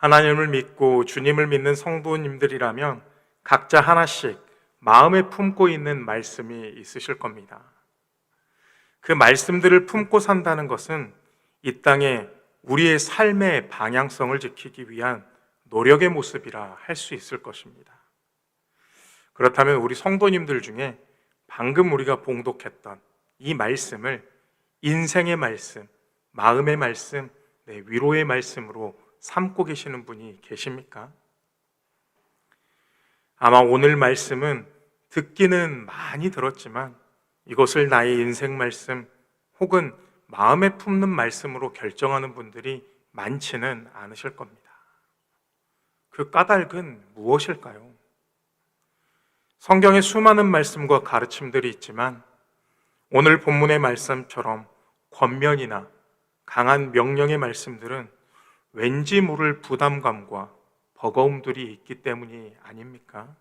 하나님을 믿고 주님을 믿는 성도님들이라면 각자 하나씩 마음에 품고 있는 말씀이 있으실 겁니다. 그 말씀들을 품고 산다는 것은 이 땅에 우리의 삶의 방향성을 지키기 위한 노력의 모습이라 할 수 있을 것입니다. 그렇다면 우리 성도님들 중에 방금 우리가 봉독했던 이 말씀을 인생의 말씀, 마음의 말씀, 위로의 말씀으로 삼고 계시는 분이 계십니까? 아마 오늘 말씀은 듣기는 많이 들었지만 이것을 나의 인생 말씀 혹은 마음에 품는 말씀으로 결정하는 분들이 많지는 않으실 겁니다. 그 까닭은 무엇일까요? 성경에 수많은 말씀과 가르침들이 있지만 오늘 본문의 말씀처럼 권면이나 강한 명령의 말씀들은 왠지 모를 부담감과 버거움들이 있기 때문이 아닙니까?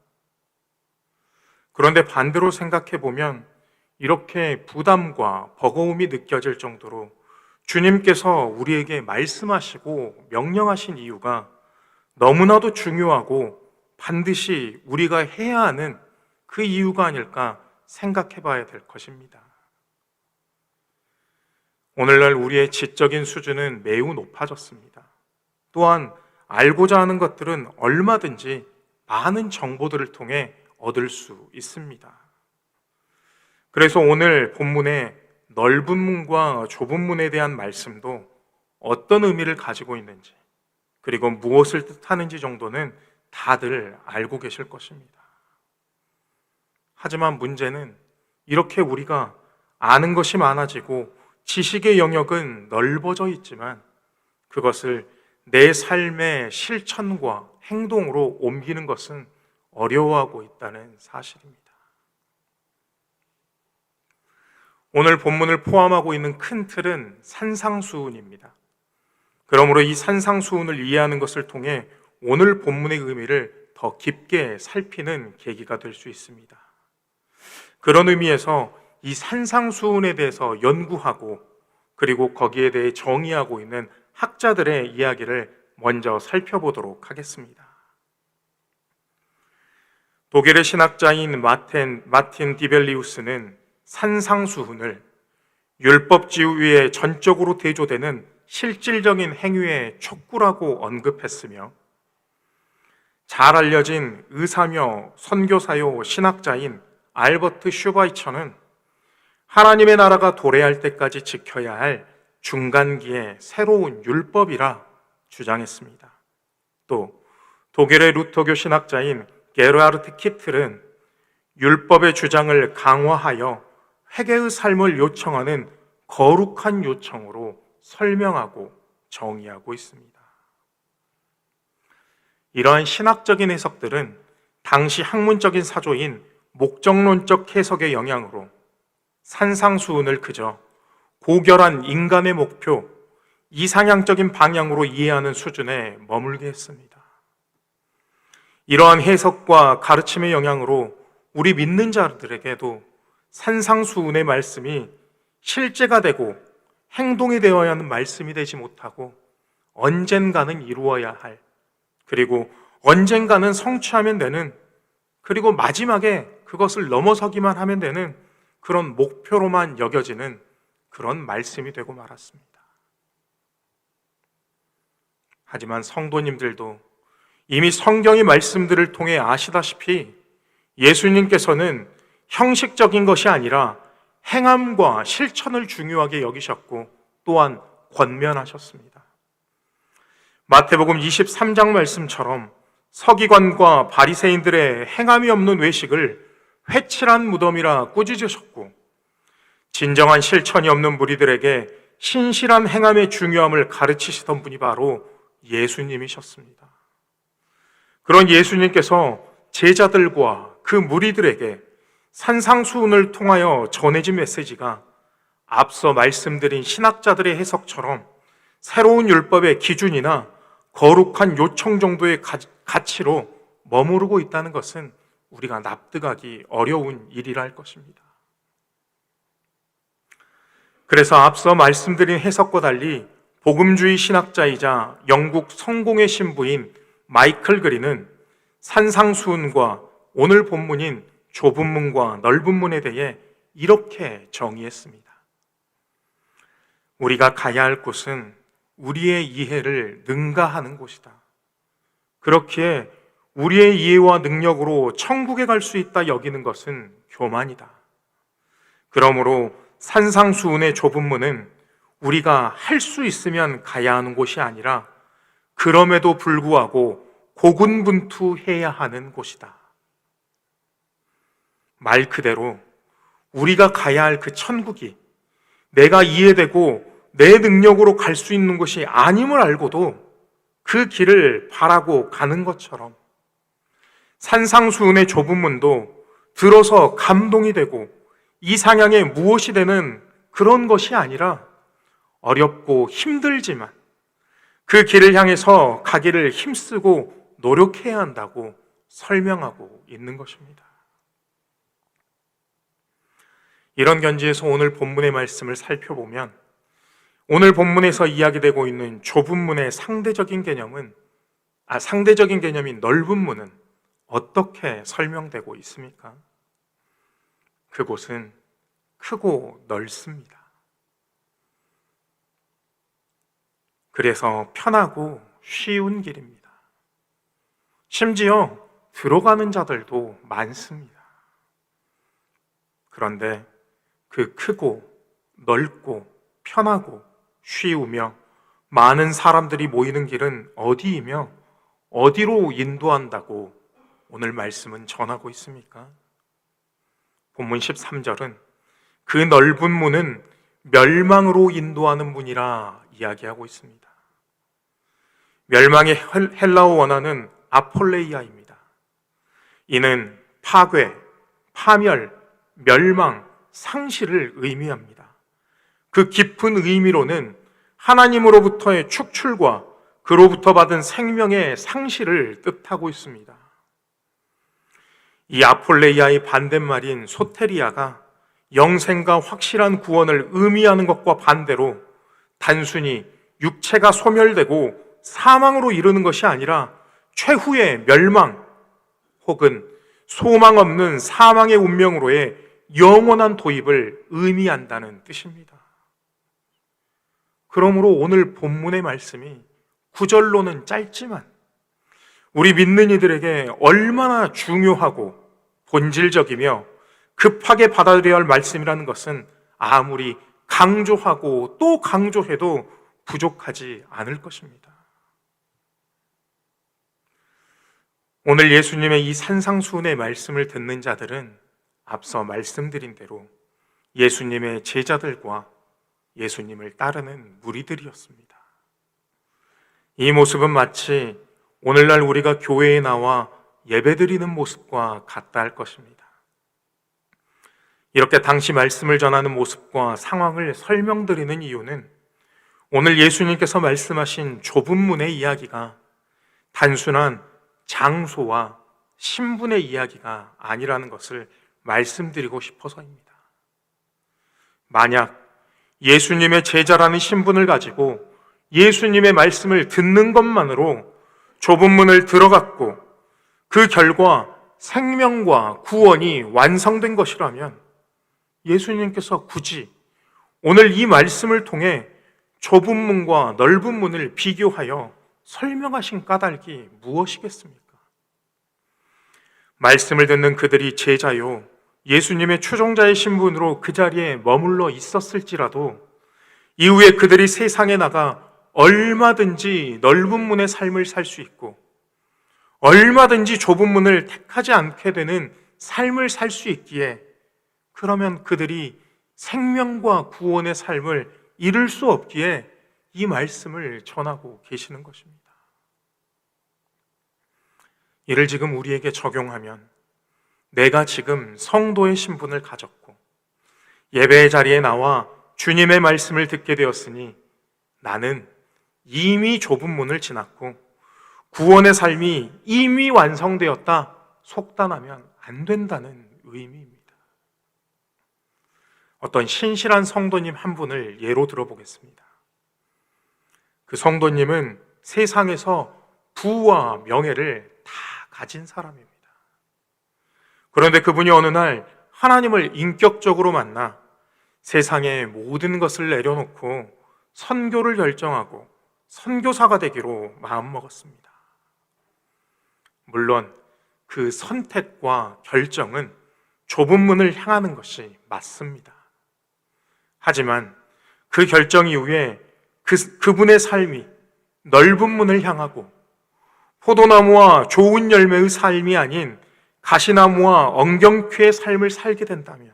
그런데 반대로 생각해 보면 이렇게 부담과 버거움이 느껴질 정도로 주님께서 우리에게 말씀하시고 명령하신 이유가 너무나도 중요하고 반드시 우리가 해야 하는 그 이유가 아닐까 생각해 봐야 될 것입니다. 오늘날 우리의 지적인 수준은 매우 높아졌습니다. 또한 알고자 하는 것들은 얼마든지 많은 정보들을 통해 얻을 수 있습니다. 그래서 오늘 본문의 넓은 문과 좁은 문에 대한 말씀도 어떤 의미를 가지고 있는지 그리고 무엇을 뜻하는지 정도는 다들 알고 계실 것입니다. 하지만 문제는 이렇게 우리가 아는 것이 많아지고 지식의 영역은 넓어져 있지만 그것을 내 삶의 실천과 행동으로 옮기는 것은 어려워하고 있다는 사실입니다. 오늘 본문을 포함하고 있는 큰 틀은 산상수훈입니다. 그러므로 이 산상수훈을 이해하는 것을 통해 오늘 본문의 의미를 더 깊게 살피는 계기가 될 수 있습니다. 그런 의미에서 이 산상수훈에 대해서 연구하고 그리고 거기에 대해 정의하고 있는 학자들의 이야기를 먼저 살펴보도록 하겠습니다. 독일의 신학자인 마틴 디벨리우스는 산상수훈을 율법지위에 전적으로 대조되는 실질적인 행위의 촉구라고 언급했으며 잘 알려진 의사며 선교사요 신학자인 알버트 슈바이처는 하나님의 나라가 도래할 때까지 지켜야 할 중간기의 새로운 율법이라 주장했습니다. 또 독일의 루터교 신학자인 게르하르트 키틀은 율법의 주장을 강화하여 회개의 삶을 요청하는 거룩한 요청으로 설명하고 정의하고 있습니다. 이러한 신학적인 해석들은 당시 학문적인 사조인 목적론적 해석의 영향으로 산상수훈을 그저 고결한 인간의 목표, 이상향적인 방향으로 이해하는 수준에 머물게 했습니다. 이러한 해석과 가르침의 영향으로 우리 믿는 자들에게도 산상수훈의 말씀이 실제가 되고 행동이 되어야 하는 말씀이 되지 못하고 언젠가는 이루어야 할, 그리고 언젠가는 성취하면 되는, 그리고 마지막에 그것을 넘어서기만 하면 되는 그런 목표로만 여겨지는 그런 말씀이 되고 말았습니다. 하지만 성도님들도 이미 성경의 말씀들을 통해 아시다시피 예수님께서는 형식적인 것이 아니라 행함과 실천을 중요하게 여기셨고 또한 권면하셨습니다. 마태복음 23장 말씀처럼 서기관과 바리새인들의 행함이 없는 외식을 회칠한 무덤이라 꾸짖으셨고 진정한 실천이 없는 무리들에게 신실한 행함의 중요함을 가르치시던 분이 바로 예수님이셨습니다. 그런 예수님께서 제자들과 그 무리들에게 산상수훈을 통하여 전해진 메시지가 앞서 말씀드린 신학자들의 해석처럼 새로운 율법의 기준이나 거룩한 요청 정도의 가치로 머무르고 있다는 것은 우리가 납득하기 어려운 일이라 할 것입니다. 그래서 앞서 말씀드린 해석과 달리 복음주의 신학자이자 영국 성공의 신부인 마이클 그린은 산상수훈과 오늘 본문인 좁은 문과 넓은 문에 대해 이렇게 정의했습니다. 우리가 가야 할 곳은 우리의 이해를 능가하는 곳이다. 그렇기에 우리의 이해와 능력으로 천국에 갈 수 있다 여기는 것은 교만이다. 그러므로 산상수훈의 좁은 문은 우리가 할 수 있으면 가야 하는 곳이 아니라 그럼에도 불구하고 고군분투해야 하는 곳이다. 말 그대로 우리가 가야 할 그 천국이 내가 이해되고 내 능력으로 갈 수 있는 것이 아님을 알고도 그 길을 바라고 가는 것처럼 산상수훈의 좁은 문도 들어서 감동이 되고 이상향에 무엇이 되는 그런 것이 아니라 어렵고 힘들지만 그 길을 향해서 가기를 힘쓰고 노력해야 한다고 설명하고 있는 것입니다. 이런 견지에서 오늘 본문의 말씀을 살펴보면 오늘 본문에서 이야기되고 있는 좁은 문의 상대적인 개념인 넓은 문은 어떻게 설명되고 있습니까? 그곳은 크고 넓습니다. 그래서 편하고 쉬운 길입니다. 심지어 들어가는 자들도 많습니다. 그런데 그 크고 넓고 편하고 쉬우며 많은 사람들이 모이는 길은 어디이며 어디로 인도한다고 오늘 말씀은 전하고 있습니까? 본문 13절은 그 넓은 문은 멸망으로 인도하는 문이라 이야기하고 있습니다. 멸망의 헬라어 원어는 아폴레이아입니다. 이는 파괴, 파멸, 멸망, 상실을 의미합니다. 그 깊은 의미로는 하나님으로부터의 축출과 그로부터 받은 생명의 상실을 뜻하고 있습니다. 이 아폴레이아의 반대말인 소테리아가 영생과 확실한 구원을 의미하는 것과 반대로 단순히 육체가 소멸되고 사망으로 이르는 것이 아니라 최후의 멸망 혹은 소망 없는 사망의 운명으로의 영원한 도입을 의미한다는 뜻입니다. 그러므로 오늘 본문의 말씀이 구절로는 짧지만 우리 믿는 이들에게 얼마나 중요하고 본질적이며 급하게 받아들여야 할 말씀이라는 것은 아무리 강조하고 또 강조해도 부족하지 않을 것입니다. 오늘 예수님의 이 산상수훈의 말씀을 듣는 자들은 앞서 말씀드린 대로 예수님의 제자들과 예수님을 따르는 무리들이었습니다. 이 모습은 마치 오늘날 우리가 교회에 나와 예배드리는 모습과 같다 할 것입니다. 이렇게 당시 말씀을 전하는 모습과 상황을 설명드리는 이유는 오늘 예수님께서 말씀하신 좁은 문의 이야기가 단순한 장소와 신분의 이야기가 아니라는 것을 말씀드리고 싶어서입니다. 만약 예수님의 제자라는 신분을 가지고 예수님의 말씀을 듣는 것만으로 좁은 문을 들어갔고 그 결과 생명과 구원이 완성된 것이라면 예수님께서 굳이 오늘 이 말씀을 통해 좁은 문과 넓은 문을 비교하여 설명하신 까닭이 무엇이겠습니까? 말씀을 듣는 그들이 제자요 예수님의 추종자의 신분으로 그 자리에 머물러 있었을지라도 이후에 그들이 세상에 나가 얼마든지 넓은 문의 삶을 살 수 있고 얼마든지 좁은 문을 택하지 않게 되는 삶을 살 수 있기에 그러면 그들이 생명과 구원의 삶을 이룰 수 없기에 이 말씀을 전하고 계시는 것입니다. 이를 지금 우리에게 적용하면 내가 지금 성도의 신분을 가졌고 예배의 자리에 나와 주님의 말씀을 듣게 되었으니 나는 이미 좁은 문을 지났고 구원의 삶이 이미 완성되었다 속단하면 안 된다는 의미입니다. 어떤 신실한 성도님 한 분을 예로 들어보겠습니다. 그 성도님은 세상에서 부와 명예를 다 가진 사람입니다. 그런데 그분이 어느 날 하나님을 인격적으로 만나 세상의 모든 것을 내려놓고 선교를 결정하고 선교사가 되기로 마음먹었습니다. 물론 그 선택과 결정은 좁은 문을 향하는 것이 맞습니다. 하지만 그 결정 이후에 그분의 삶이 넓은 문을 향하고 포도나무와 좋은 열매의 삶이 아닌 가시나무와 엉겅퀴의 삶을 살게 된다면,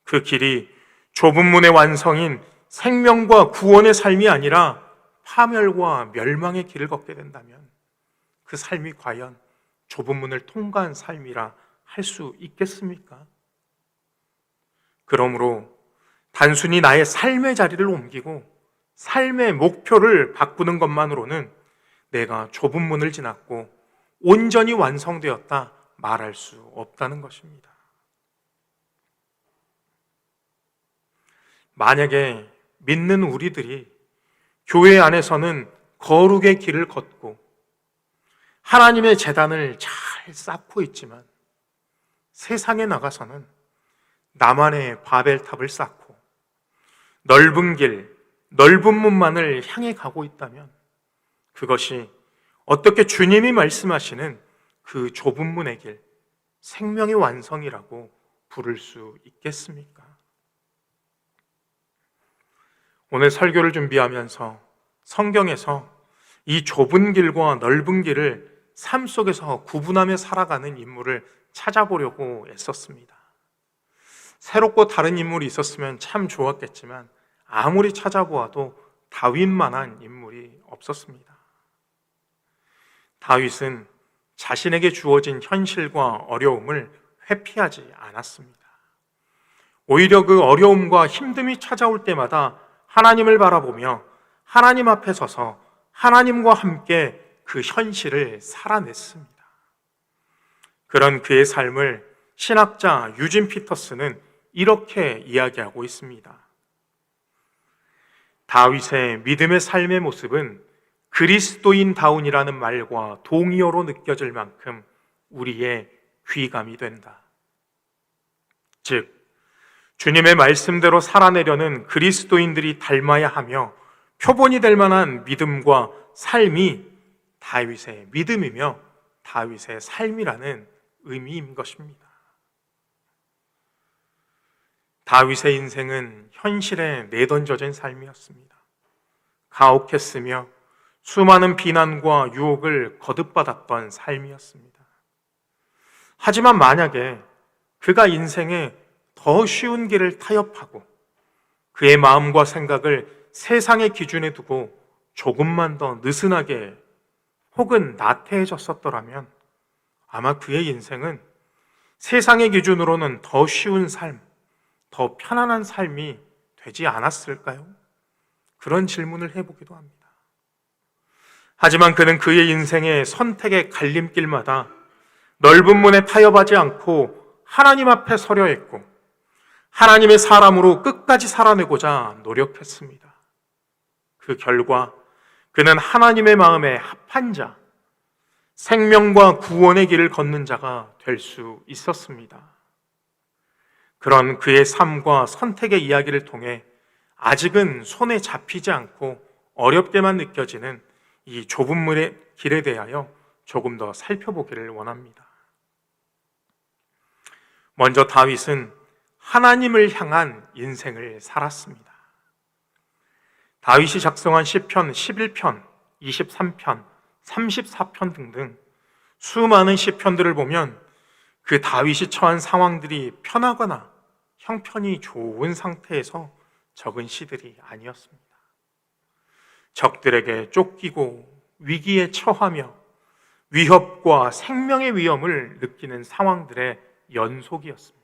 그 길이 좁은 문의 완성인 생명과 구원의 삶이 아니라 파멸과 멸망의 길을 걷게 된다면, 그 삶이 과연 좁은 문을 통과한 삶이라 할 수 있겠습니까? 그러므로 단순히 나의 삶의 자리를 옮기고 삶의 목표를 바꾸는 것만으로는 내가 좁은 문을 지났고 온전히 완성되었다 말할 수 없다는 것입니다. 만약에 믿는 우리들이 교회 안에서는 거룩의 길을 걷고 하나님의 제단을 잘 쌓고 있지만 세상에 나가서는 나만의 바벨탑을 쌓고 넓은 길, 넓은 문만을 향해 가고 있다면, 그것이 어떻게 주님이 말씀하시는 그 좁은 문의 길, 생명의 완성이라고 부를 수 있겠습니까? 오늘 설교를 준비하면서 성경에서 이 좁은 길과 넓은 길을 삶 속에서 구분하며 살아가는 인물을 찾아보려고 애썼습니다. 새롭고 다른 인물이 있었으면 참 좋았겠지만 아무리 찾아보아도 다윗만한 인물이 없었습니다. 다윗은 자신에게 주어진 현실과 어려움을 회피하지 않았습니다. 오히려 그 어려움과 힘듦이 찾아올 때마다 하나님을 바라보며 하나님 앞에 서서 하나님과 함께 그 현실을 살아냈습니다. 그런 그의 삶을 신학자 유진 피터스는 이렇게 이야기하고 있습니다. 다윗의 믿음의 삶의 모습은 그리스도인다운이라는 말과 동의어로 느껴질 만큼 우리의 귀감이 된다. 즉, 주님의 말씀대로 살아내려는 그리스도인들이 닮아야 하며 표본이 될 만한 믿음과 삶이 다윗의 믿음이며 다윗의 삶이라는 의미인 것입니다. 다윗의 인생은 현실에 내던져진 삶이었습니다. 가혹했으며 수많은 비난과 유혹을 거듭받았던 삶이었습니다. 하지만 만약에 그가 인생에 더 쉬운 길을 타협하고 그의 마음과 생각을 세상의 기준에 두고 조금만 더 느슨하게 혹은 나태해졌었더라면 아마 그의 인생은 세상의 기준으로는 더 쉬운 삶, 더 편안한 삶이 되지 않았을까요? 그런 질문을 해보기도 합니다. 하지만 그는 그의 인생의 선택의 갈림길마다 넓은 문에 타협하지 않고 하나님 앞에 서려 했고 하나님의 사람으로 끝까지 살아내고자 노력했습니다. 그 결과 그는 하나님의 마음에 합한 자, 생명과 구원의 길을 걷는 자가 될 수 있었습니다. 그런 그의 삶과 선택의 이야기를 통해 아직은 손에 잡히지 않고 어렵게만 느껴지는 이 좁은 문의 길에 대하여 조금 더 살펴보기를 원합니다. 먼저 다윗은 하나님을 향한 인생을 살았습니다. 다윗이 작성한 시편 11편, 23편, 34편 등등 수많은 시편들을 보면 그 다윗이 처한 상황들이 편하거나 형편이 좋은 상태에서 적은 시들이 아니었습니다. 적들에게 쫓기고 위기에 처하며 위협과 생명의 위험을 느끼는 상황들의 연속이었습니다.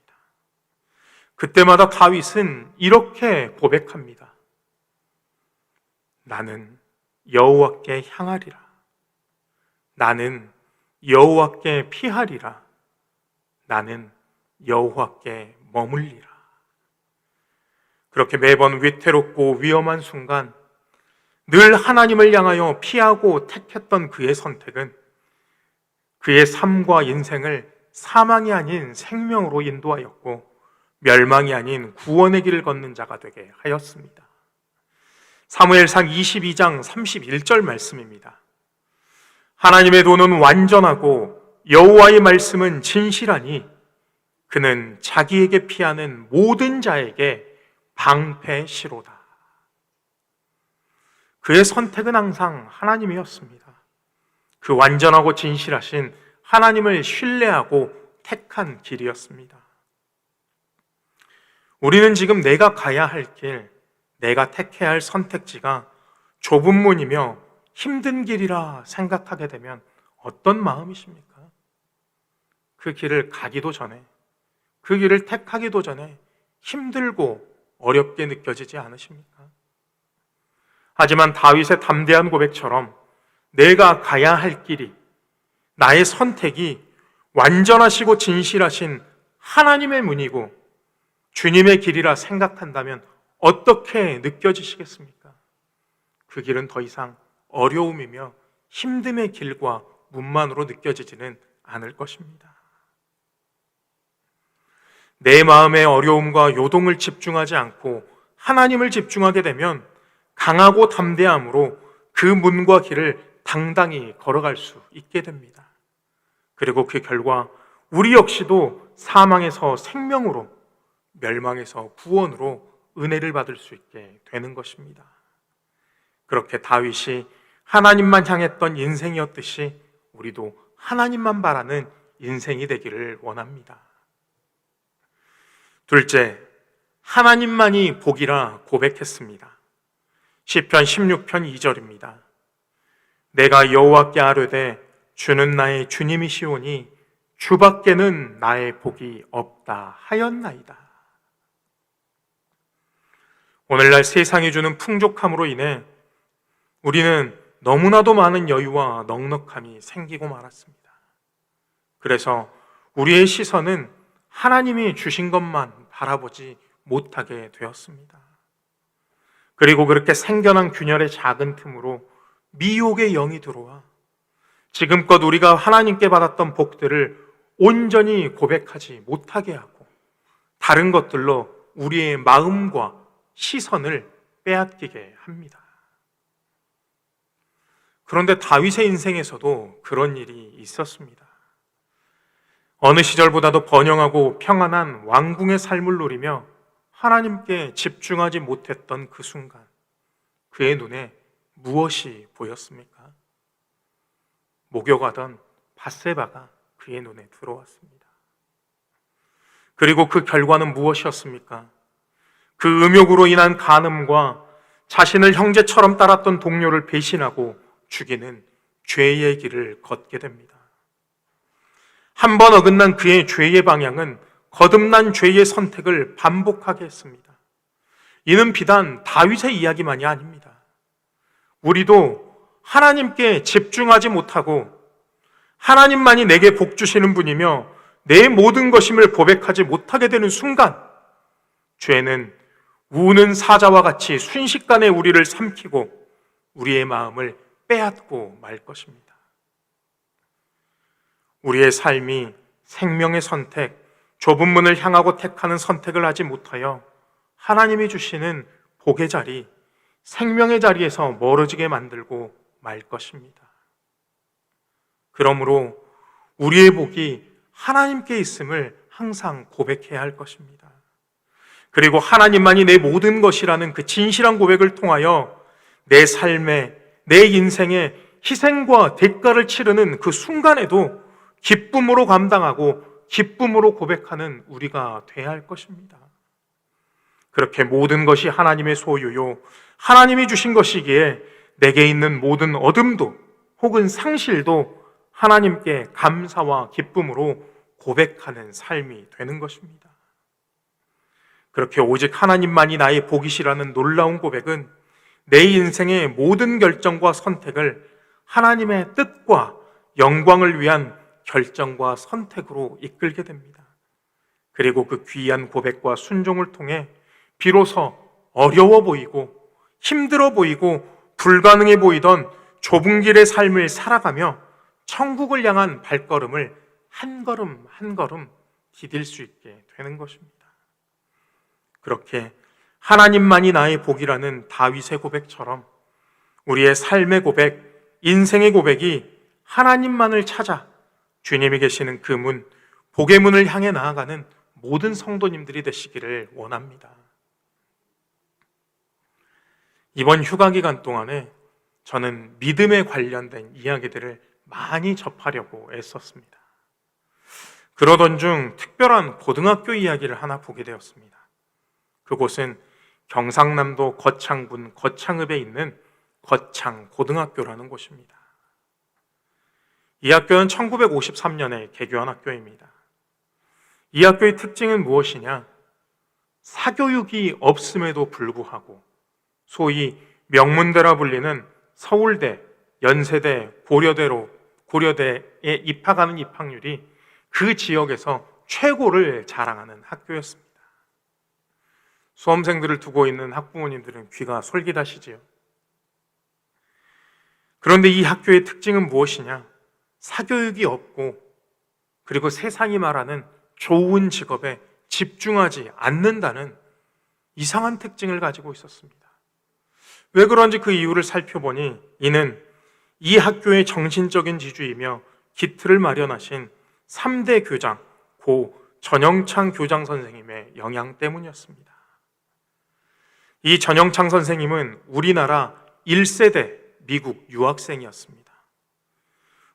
그때마다 다윗은 이렇게 고백합니다. 나는 여호와께 향하리라. 나는 여호와께 피하리라. 나는 여호와께 머물리라. 그렇게 매번 위태롭고 위험한 순간 늘 하나님을 향하여 피하고 택했던 그의 선택은 그의 삶과 인생을 사망이 아닌 생명으로 인도하였고 멸망이 아닌 구원의 길을 걷는 자가 되게 하였습니다. 사무엘상 22장 31절 말씀입니다. 하나님의 도는 완전하고 여호와의 말씀은 진실하니 그는 자기에게 피하는 모든 자에게 방패시로다. 그의 선택은 항상 하나님이었습니다. 그 완전하고 진실하신 하나님을 신뢰하고 택한 길이었습니다. 우리는 지금 내가 가야 할 길, 내가 택해야 할 선택지가 좁은 문이며 힘든 길이라 생각하게 되면 어떤 마음이십니까? 그 길을 가기도 전에, 그 길을 택하기도 전에 힘들고 어렵게 느껴지지 않으십니까? 하지만 다윗의 담대한 고백처럼 내가 가야 할 길이, 나의 선택이 완전하시고 진실하신 하나님의 문이고 주님의 길이라 생각한다면 어떻게 느껴지시겠습니까? 그 길은 더 이상 어려움이며 힘듦의 길과 문만으로 느껴지지는 않을 것입니다. 내 마음의 어려움과 요동을 집중하지 않고 하나님을 집중하게 되면 강하고 담대함으로 그 문과 길을 당당히 걸어갈 수 있게 됩니다. 그리고 그 결과 우리 역시도 사망에서 생명으로, 멸망에서 구원으로 은혜를 받을 수 있게 되는 것입니다. 그렇게 다윗이 하나님만 향했던 인생이었듯이 우리도 하나님만 바라는 인생이 되기를 원합니다. 둘째, 하나님만이 복이라 고백했습니다. 시편 16편 2절입니다. 내가 여호와께 아뢰되 주는 나의 주님이시오니 주밖에는 나의 복이 없다 하였나이다. 오늘날 세상이 주는 풍족함으로 인해 우리는 너무나도 많은 여유와 넉넉함이 생기고 말았습니다. 그래서 우리의 시선은 하나님이 주신 것만 바라보지 못하게 되었습니다. 그리고 그렇게 생겨난 균열의 작은 틈으로 미혹의 영이 들어와 지금껏 우리가 하나님께 받았던 복들을 온전히 고백하지 못하게 하고 다른 것들로 우리의 마음과 시선을 빼앗기게 합니다. 그런데 다윗의 인생에서도 그런 일이 있었습니다. 어느 시절보다도 번영하고 평안한 왕궁의 삶을 누리며 하나님께 집중하지 못했던 그 순간 그의 눈에 무엇이 보였습니까? 목욕하던 밧세바가 그의 눈에 들어왔습니다. 그리고 그 결과는 무엇이었습니까? 그 음욕으로 인한 간음과 자신을 형제처럼 따랐던 동료를 배신하고 죽이는 죄의 길을 걷게 됩니다. 한 번 어긋난 그의 죄의 방향은 거듭난 죄의 선택을 반복하게 했습니다. 이는 비단 다윗의 이야기만이 아닙니다. 우리도 하나님께 집중하지 못하고 하나님만이 내게 복 주시는 분이며 내 모든 것임을 고백하지 못하게 되는 순간 죄는 우는 사자와 같이 순식간에 우리를 삼키고 우리의 마음을 빼앗고 말 것입니다. 우리의 삶이 생명의 선택, 좁은 문을 향하고 택하는 선택을 하지 못하여 하나님이 주시는 복의 자리, 생명의 자리에서 멀어지게 만들고 말 것입니다. 그러므로 우리의 복이 하나님께 있음을 항상 고백해야 할 것입니다. 그리고 하나님만이 내 모든 것이라는 그 진실한 고백을 통하여 내 삶에, 내 인생에 희생과 대가를 치르는 그 순간에도 기쁨으로 감당하고 기쁨으로 고백하는 우리가 되어야 할 것입니다. 그렇게 모든 것이 하나님의 소유요, 하나님이 주신 것이기에 내게 있는 모든 얻음도 혹은 상실도 하나님께 감사와 기쁨으로 고백하는 삶이 되는 것입니다. 그렇게 오직 하나님만이 나의 복이시라는 놀라운 고백은 내 인생의 모든 결정과 선택을 하나님의 뜻과 영광을 위한 결정과 선택으로 이끌게 됩니다. 그리고 그 귀한 고백과 순종을 통해 비로소 어려워 보이고 힘들어 보이고 불가능해 보이던 좁은 길의 삶을 살아가며 천국을 향한 발걸음을 한 걸음 한 걸음 디딜 수 있게 되는 것입니다. 그렇게 하나님만이 나의 복이라는 다윗의 고백처럼 우리의 삶의 고백, 인생의 고백이 하나님만을 찾아 주님이 계시는 그 문, 복의 문을 향해 나아가는 모든 성도님들이 되시기를 원합니다. 이번 휴가 기간 동안에 저는 믿음에 관련된 이야기들을 많이 접하려고 애썼습니다. 그러던 중 특별한 고등학교 이야기를 하나 보게 되었습니다. 그곳은 경상남도 거창군 거창읍에 있는 거창고등학교라는 곳입니다. 이 학교는 1953년에 개교한 학교입니다. 이 학교의 특징은 무엇이냐? 사교육이 없음에도 불구하고 소위 명문대라 불리는 서울대, 연세대, 고려대에 입학하는 입학률이 그 지역에서 최고를 자랑하는 학교였습니다. 수험생들을 두고 있는 학부모님들은 귀가 솔깃하시지요. 그런데 이 학교의 특징은 무엇이냐? 사교육이 없고 그리고 세상이 말하는 좋은 직업에 집중하지 않는다는 이상한 특징을 가지고 있었습니다. 왜 그런지 그 이유를 살펴보니 이는 이 학교의 정신적인 지주이며 기틀을 마련하신 3대 교장, 고 전영창 교장 선생님의 영향 때문이었습니다. 이 전영창 선생님은 우리나라 1세대 미국 유학생이었습니다.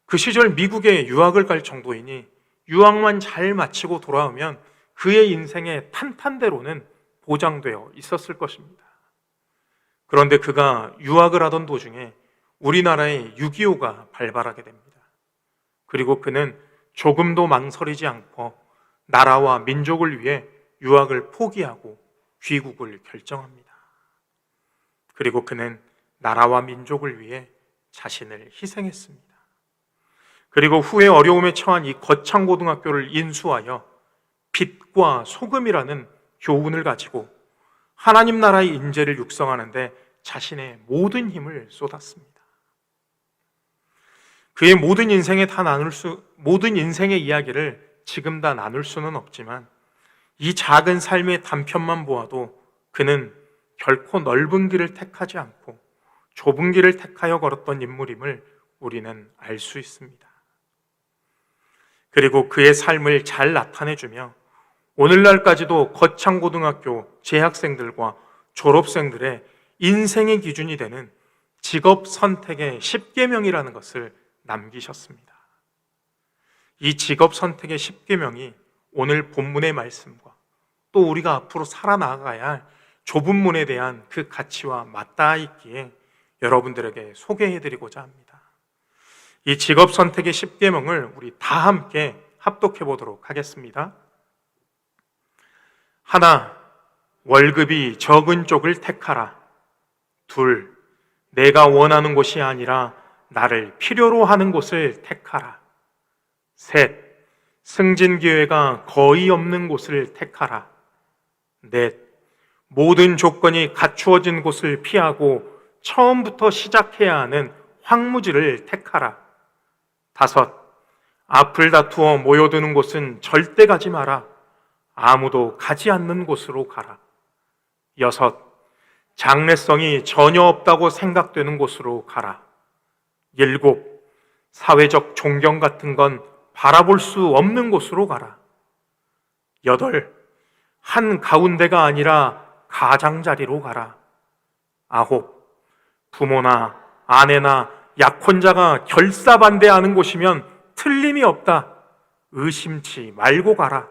그 시절 미국에 유학을 갈 정도이니 유학만 잘 마치고 돌아오면 그의 인생의 탄탄대로는 보장되어 있었을 것입니다. 그런데 그가 유학을 하던 도중에 우리나라에 6.25가 발발하게 됩니다. 그리고 그는 조금도 망설이지 않고 나라와 민족을 위해 유학을 포기하고 귀국을 결정합니다. 그리고 그는 나라와 민족을 위해 자신을 희생했습니다. 그리고 후에 어려움에 처한 이 거창고등학교를 인수하여 빛과 소금이라는 교훈을 가지고 하나님 나라의 인재를 육성하는데 자신의 모든 힘을 쏟았습니다. 그의 모든 인생의 이야기를 지금 다 나눌 수는 없지만 이 작은 삶의 단편만 보아도 그는 결코 넓은 길을 택하지 않고 좁은 길을 택하여 걸었던 인물임을 우리는 알 수 있습니다. 그리고 그의 삶을 잘 나타내주며 오늘날까지도 거창고등학교 재학생들과 졸업생들의 인생의 기준이 되는 직업 선택의 10계명이라는 것을 남기셨습니다. 이 직업 선택의 10계명이 오늘 본문의 말씀과 또 우리가 앞으로 살아나가야 할 좁은 문에 대한 그 가치와 맞닿아 있기에 여러분들에게 소개해드리고자 합니다. 이 직업 선택의 10계명을 우리 다 함께 합독해 보도록 하겠습니다. 하나, 월급이 적은 쪽을 택하라. 둘, 내가 원하는 곳이 아니라 나를 필요로 하는 곳을 택하라. 셋, 승진 기회가 거의 없는 곳을 택하라. 넷, 모든 조건이 갖추어진 곳을 피하고 처음부터 시작해야 하는 황무지를 택하라. 다섯, 앞을 다투어 모여드는 곳은 절대 가지 마라. 아무도 가지 않는 곳으로 가라. 여섯, 장래성이 전혀 없다고 생각되는 곳으로 가라. 일곱, 사회적 존경 같은 건 바라볼 수 없는 곳으로 가라. 여덟, 한 가운데가 아니라 가장자리로 가라. 아홉, 부모나 아내나 약혼자가 결사반대하는 곳이면 틀림이 없다. 의심치 말고 가라.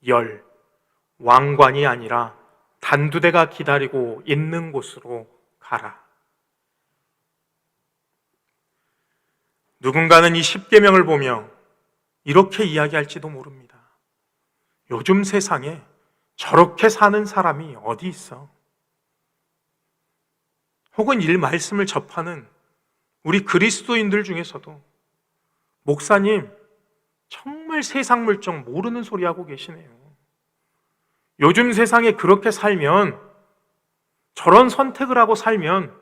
열, 왕관이 아니라 단두대가 기다리고 있는 곳으로 가라. 누군가는 이 10계명을 보며 이렇게 이야기할지도 모릅니다. 요즘 세상에 저렇게 사는 사람이 어디 있어? 혹은 이 말씀을 접하는 우리 그리스도인들 중에서도 목사님, 정말 세상 물정 모르는 소리 하고 계시네요. 요즘 세상에 그렇게 살면, 저런 선택을 하고 살면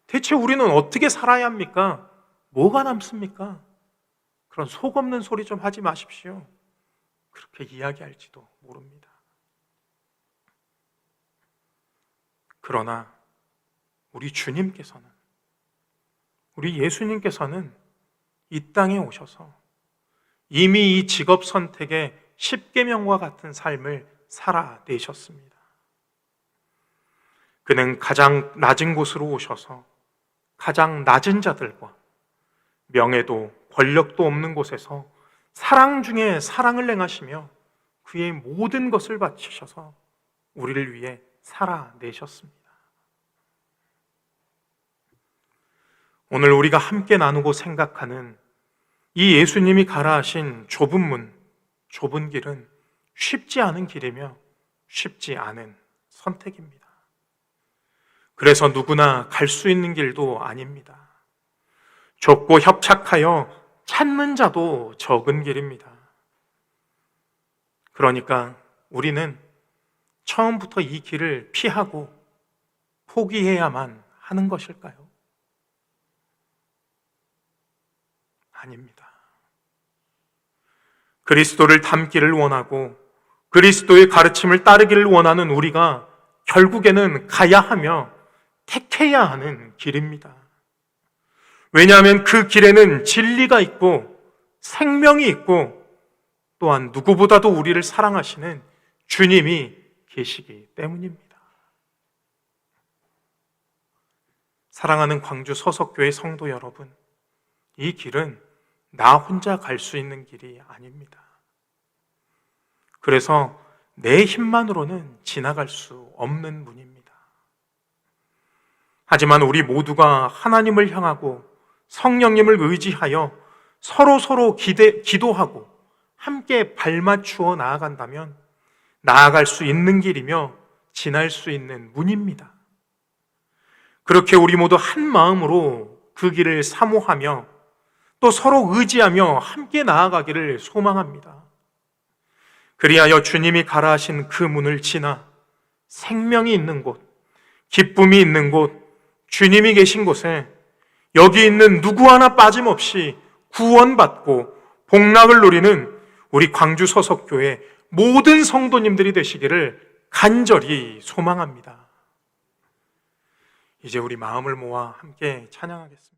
대체 우리는 어떻게 살아야 합니까? 뭐가 남습니까? 그런 속 없는 소리 좀 하지 마십시오. 그렇게 이야기할지도 모릅니다. 그러나 우리 주님께서는, 우리 예수님께서는 이 땅에 오셔서 이미 이 직업 선택의 십계명과 같은 삶을 살아내셨습니다. 그는 가장 낮은 곳으로 오셔서 가장 낮은 자들과 명예도 권력도 없는 곳에서 사랑 중에 사랑을 행하시며 그의 모든 것을 바치셔서 우리를 위해 살아내셨습니다. 오늘 우리가 함께 나누고 생각하는 이 예수님이 가라 하신 좁은 문, 좁은 길은 쉽지 않은 길이며 쉽지 않은 선택입니다. 그래서 누구나 갈 수 있는 길도 아닙니다. 좁고 협착하여 찾는 자도 적은 길입니다. 그러니까 우리는 처음부터 이 길을 피하고 포기해야만 하는 것일까요? 아닙니다. 그리스도를 닮기를 원하고 그리스도의 가르침을 따르기를 원하는 우리가 결국에는 가야 하며 택해야 하는 길입니다. 왜냐하면 그 길에는 진리가 있고 생명이 있고 또한 누구보다도 우리를 사랑하시는 주님이 계시기 때문입니다. 사랑하는 광주 서석교회 성도 여러분, 이 길은 나 혼자 갈 수 있는 길이 아닙니다. 그래서 내 힘만으로는 지나갈 수 없는 문입니다. 하지만 우리 모두가 하나님을 향하고 성령님을 의지하여 서로 기도하고 함께 발맞추어 나아간다면 나아갈 수 있는 길이며 지날 수 있는 문입니다. 그렇게 우리 모두 한 마음으로 그 길을 사모하며 또 서로 의지하며 함께 나아가기를 소망합니다. 그리하여 주님이 가라 하신 그 문을 지나 생명이 있는 곳, 기쁨이 있는 곳, 주님이 계신 곳에 여기 있는 누구 하나 빠짐없이 구원받고 복락을 누리는 우리 광주 서석교회 모든 성도님들이 되시기를 간절히 소망합니다. 이제 우리 마음을 모아 함께 찬양하겠습니다.